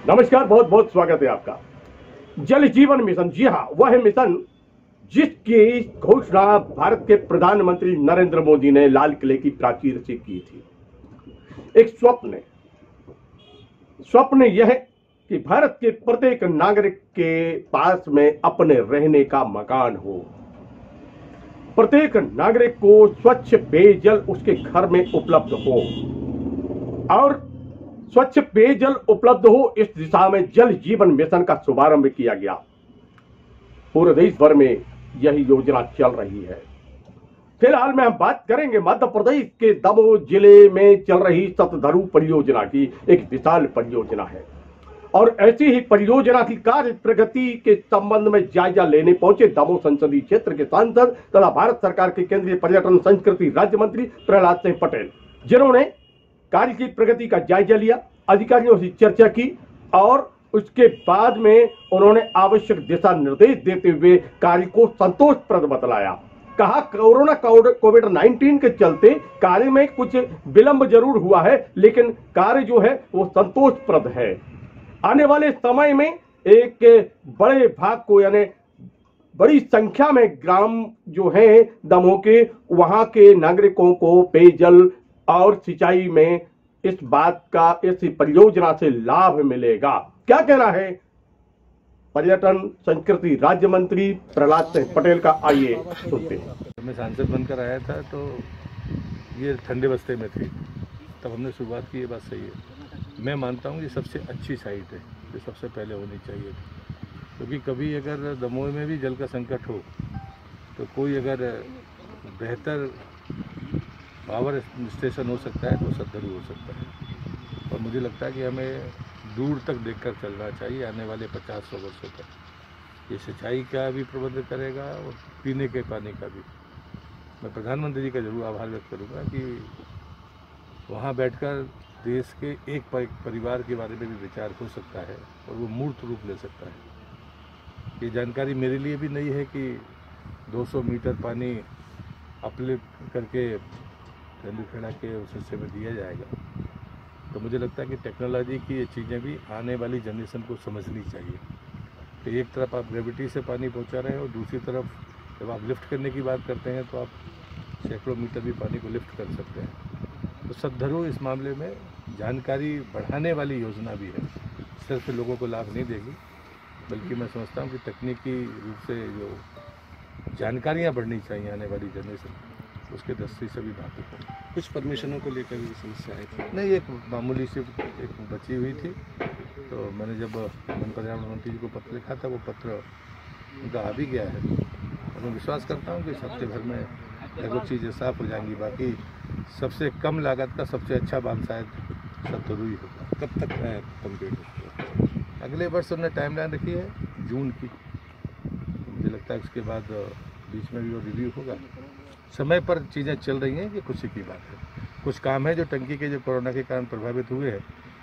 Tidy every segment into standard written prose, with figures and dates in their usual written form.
नमस्कार, बहुत बहुत स्वागत है आपका। जल जीवन मिशन, जी हाँ, वह मिशन जिसकी घोषणा भारत के प्रधानमंत्री नरेंद्र मोदी ने लाल किले की प्राचीर से की थी। एक स्वप्न यह कि भारत के प्रत्येक नागरिक के पास में अपने रहने का मकान हो, प्रत्येक नागरिक को स्वच्छ पेयजल उसके घर में उपलब्ध हो और स्वच्छ पेयजल उपलब्ध हो। इस दिशा में जल जीवन मिशन का शुभारंभ किया गया। पूरे देश भर में यही योजना चल रही है। फिलहाल में हम बात करेंगे मध्य प्रदेश के दमोह जिले में चल रही शतधरू परियोजना की। एक विशाल परियोजना है और ऐसी ही परियोजना की कार्य प्रगति के संबंध में जायजा लेने पहुंचे दमोह संसदीय क्षेत्र के सांसद तथा भारत सरकार के केंद्रीय पर्यटन संस्कृति राज्य मंत्री प्रहलाद सिंह पटेल, जिन्होंने कार्य की प्रगति का जायजा लिया, अधिकारियों से चर्चा की और उसके बाद में उन्होंने आवश्यक दिशा निर्देश देते हुए कार्य को संतोषप्रद बतलाया। कहा कोरोना कोविड-19 के चलते कार्य में कुछ विलंब जरूर हुआ है, लेकिन कार्य जो है वो संतोषप्रद है। आने वाले समय में एक बड़े भाग को यानी बड़ी संख्या में ग्राम जो है दमोह के, वहां के नागरिकों को पेयजल और सिंचाई में इस बात का, इस परियोजना से लाभ मिलेगा। क्या कहना है पर्यटन संस्कृति राज्य मंत्री प्रहलाद सिंह पटेल का, आइए सुनते हैं। मैं सांसद बनकर आया था तो ये ठंडे बस्ते में थी, तब हमने शुरुआत की। ये बात सही है। मैं मानता हूँ ये सबसे अच्छी साइट है, ये सबसे पहले होनी चाहिए, क्योंकि कभी अगर दमोह में भी जल का संकट हो तो कोई अगर बेहतर पावर स्टेशन हो सकता है तो शतधरू हो सकता है। और मुझे लगता है कि हमें दूर तक देखकर चलना चाहिए। आने वाले 50-100 वर्षों तक ये सिंचाई का भी प्रबंध करेगा और पीने के पानी का भी। मैं प्रधानमंत्री जी का जरूर आभार व्यक्त करूँगा कि वहाँ बैठकर देश के एक परिवार के बारे में भी विचार हो सकता है और वो मूर्त रूप ले सकता है। ये जानकारी मेरे लिए भी नहीं है कि 200 मीटर पानी अपलिफ्ट करके तेंदुखेड़ा के उस हिस्से में दिया जाएगा। तो मुझे लगता है कि टेक्नोलॉजी की ये चीज़ें भी आने वाली जनरेशन को समझनी चाहिए कि एक तरफ आप ग्रेविटी से पानी पहुंचा रहे हैं और दूसरी तरफ जब आप लिफ्ट करने की बात करते हैं तो आप सैकड़ों मीटर भी पानी को लिफ्ट कर सकते हैं। तो शतधरू इस मामले में जानकारी बढ़ाने वाली योजना भी है, सिर्फ लोगों को लाभ नहीं देगी, बल्कि मैं समझता हूँ कि तकनीकी रूप से जो जानकारियाँ बढ़नी चाहिए आने वाली जनरेशन, उसके दृष्टि से भी बात है। कुछ परमिशनों को लेकर भी समस्या आई थी? नहीं, एक मामूली सी एक बची हुई थी। तो मैंने जब पर्यावरण मंत्री जी को पत्र लिखा था, वो पत्र उनका आ भी गया है और मैं विश्वास करता हूँ कि इस हफ्ते भर में लगभग चीज़ें साफ हो जाएंगी। बाकी सबसे कम लागत का सबसे अच्छा बांध शायद शतधरू ही होगा। कब तक कम्प्लीट होगा? अगले वर्ष उन्होंने टाइमलाइन रखी है जून की। मुझे लगता है उसके बाद बीच में भी वो रिव्यू होगा। समय पर चीज़ें चल रही हैं, ये खुशी की बात है। कुछ काम है जो टंकी के जो कोरोना के कारण प्रभावित हुए हैं,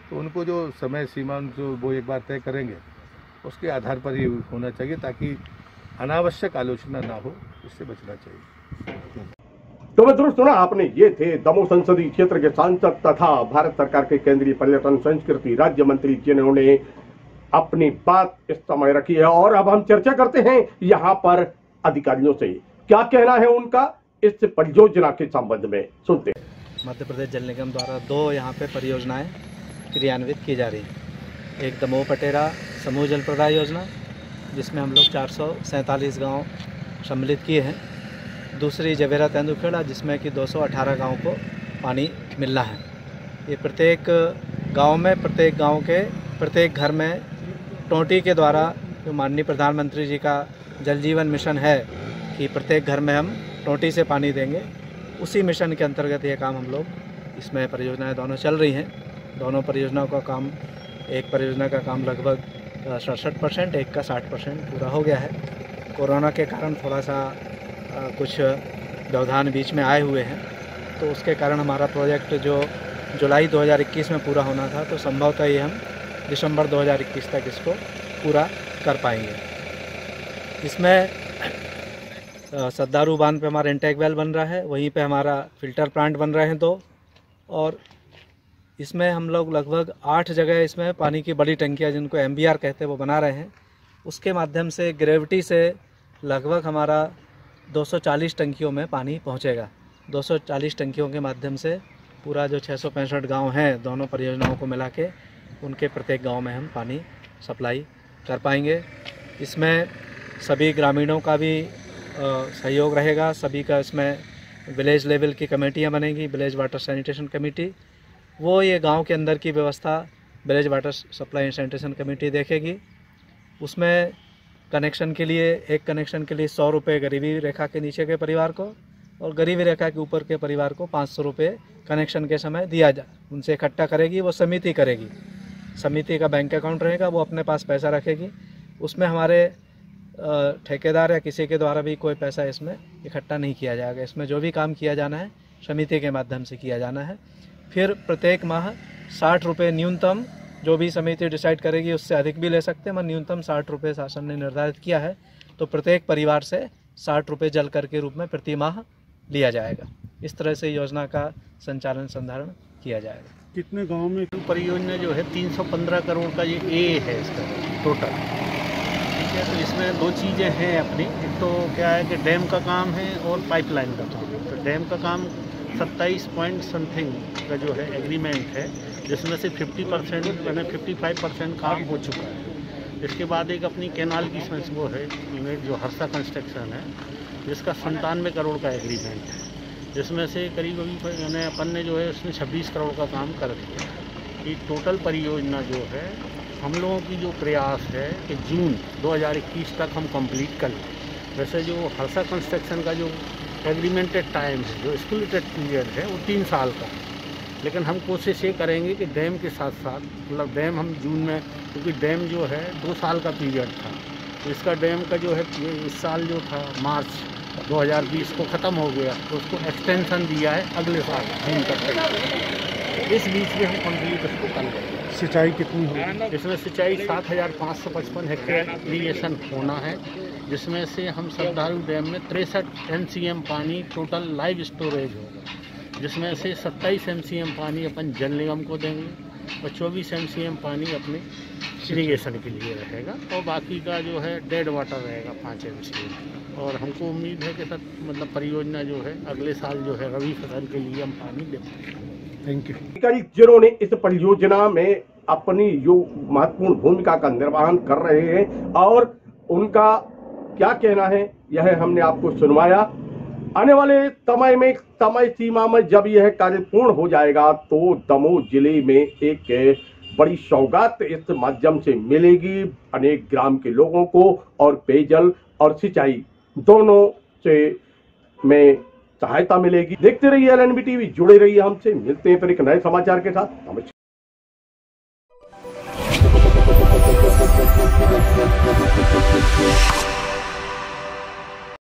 तो उनको जो समय सीमा जो वो एक बार तय करेंगे उसके आधार पर ही होना चाहिए, ताकि अनावश्यक आलोचना ना हो, इससे बचना चाहिए। तो मित्रों, सुना आपने, ये थे दमोह संसदीय क्षेत्र के सांसद तथा भारत सरकार के केंद्रीय पर्यटन संस्कृति राज्य मंत्री, जिन्होंने अपनी बात इस समय रखी है। और अब हम चर्चा करते हैं यहाँ पर अधिकारियों से, क्या कहना है उनका इस परियोजना के संबंध में, सुनते हैं। मध्य प्रदेश जल निगम द्वारा 2 यहाँ पे परियोजनाएं क्रियान्वित की जा रही हैं। एक दमोह पटेरा समूह जल प्रदाय योजना, जिसमें हम लोग 447 गांव सम्मिलित किए हैं। दूसरी जवेरा तेंदुखेड़ा, जिसमें कि 218 गांव को पानी मिलना है। ये प्रत्येक गांव में, प्रत्येक गांव के प्रत्येक घर में टोंटी के द्वारा, जो माननीय प्रधानमंत्री जी का जल जीवन मिशन है कि प्रत्येक घर में हम टोंटी से पानी देंगे, उसी मिशन के अंतर्गत ये काम हम लोग, इसमें परियोजनाएं दोनों चल रही हैं। दोनों परियोजनाओं का काम, एक परियोजना का काम लगभग 67%, एक का 60% पूरा हो गया है। कोरोना के कारण थोड़ा सा कुछ व्यवधान बीच में आए हुए हैं, तो उसके कारण हमारा प्रोजेक्ट जो जुलाई 2021 में पूरा होना था, तो संभवतः ये हम दिसंबर 2021 तक इसको पूरा कर पाएंगे। इसमें सद्दारू बांध पे हमारा इंटेक वेल बन रहा है, वहीं पे हमारा फिल्टर प्लांट बन रहे हैं 2, और इसमें हम लोग लगभग 8 जगह इसमें पानी की बड़ी टंकियाँ जिनको MBR कहते हैं वो बना रहे हैं। उसके माध्यम से ग्रेविटी से लगभग हमारा 240 टंकियों में पानी पहुंचेगा। 240 टंकियों के माध्यम से पूरा जो 665 गांव हैं दोनों परियोजनाओं को मिला के उनके प्रत्येक गांव में हम पानी सप्लाई कर पाएंगे। इसमें सभी ग्रामीणों का भी सहयोग रहेगा, सभी का इसमें विलेज लेवल की कमेटियां बनेंगी, विलेज वाटर सैनिटेशन कमेटी। वो ये गांव के अंदर की व्यवस्था village water supply and sanitation committee देखेगी। उसमें कनेक्शन के लिए, एक कनेक्शन के लिए 100 रुपये गरीबी रेखा के नीचे के परिवार को और गरीबी रेखा के ऊपर के परिवार को 500 रुपये कनेक्शन के समय दिया जाए। उनसे इकट्ठा करेगी, वो समिति करेगी, समिति का बैंक अकाउंट रहेगा, वो अपने पास पैसा रखेगी। उसमें हमारे ठेकेदार या किसी के द्वारा भी कोई पैसा इसमें इकट्ठा नहीं किया जाएगा। इसमें जो भी काम किया जाना है समिति के माध्यम से किया जाना है। फिर प्रत्येक माह 60 रुपये न्यूनतम, जो भी समिति डिसाइड करेगी उससे अधिक भी ले सकते हैं, मगर न्यूनतम 60 रुपये शासन ने निर्धारित किया है। तो प्रत्येक परिवार से 60 रुपये जल कर के रूप में प्रति माह लिया जाएगा। इस तरह से योजना का संचालन संधारण किया जाएगा। कितने गांव में परियोजना जो है 315 करोड़ का ये ए है इसका टोटल, ठीक है। तो इसमें 2 चीज़ें हैं अपनी, एक तो क्या है कि डैम का काम है और पाइपलाइन का काम है। तो डैम का काम 27 पॉइंट समथिंग का जो है एग्रीमेंट है, जिसमें से 50% यानी 55% काम हो चुका है। इसके बाद एक अपनी कैनाल की वो है यूनिट जो हर्षा कंस्ट्रक्शन है, जिसका 97 करोड़ का एग्रीमेंट है, जिसमें से करीब यानी अपन ने जो है उसमें 26 करोड़ का काम कर दिया है। ये टोटल परियोजना जो है हम लोगों की जो प्रयास है कि जून 2021 तक हम कंप्लीट कर लें। वैसे जो हर्षा कंस्ट्रक्शन का जो एग्रीमेंटेड टाइम है, जो स्टिपुलेटेड पीरियड है, वो 3 साल का है, लेकिन हम कोशिश ये करेंगे कि डैम के साथ साथ, मतलब डैम हम जून में, क्योंकि डैम जो है 2 साल का पीरियड था, तो इसका डैम का जो है इस साल जो था मार्च 2020 को ख़त्म हो गया, तो उसको एक्सटेंशन दिया है अगले साल जून तक। इस बीच में हम कंप्लीट उसको कर लेंगे। सिंचाई कितनी होगी? इसमें सिंचाई 7,555 हेक्टेयर इरीगेशन होना है, जिसमें से हम सद्दारू डैम में 63 MCM पानी टोटल लाइव स्टोरेज होगा, जिसमें से 27 MCM पानी अपन जल निगम को देंगे और 24 MCM पानी अपने इरीगेशन के लिए रहेगा, और बाकी का जो है डेड वाटर रहेगा 5 MCM। और हमको उम्मीद है कि सर मतलब परियोजना जो है अगले साल जो है रबी फसल के लिए हम पानी दे पाएंगे। Thank you. अधिकारी जिन्होंने इस परियोजना में अपनी जो महत्वपूर्ण भूमिका का निर्वहन कर रहे हैं और उनका क्या कहना है, यह हमने आपको सुनवाया। आने वाले समय सीमा में जब यह कार्य पूर्ण हो जाएगा तो दमोह जिले में एक बड़ी सौगात इस माध्यम से मिलेगी। अनेक ग्राम के लोगों को और पेयजल और सिंचाई दोनों से में सहायता मिलेगी। देखते रहिए LNB TV, जुड़े रहिए हमसे। मिलते हैं फिर एक नए समाचार के साथ। नमस्कार।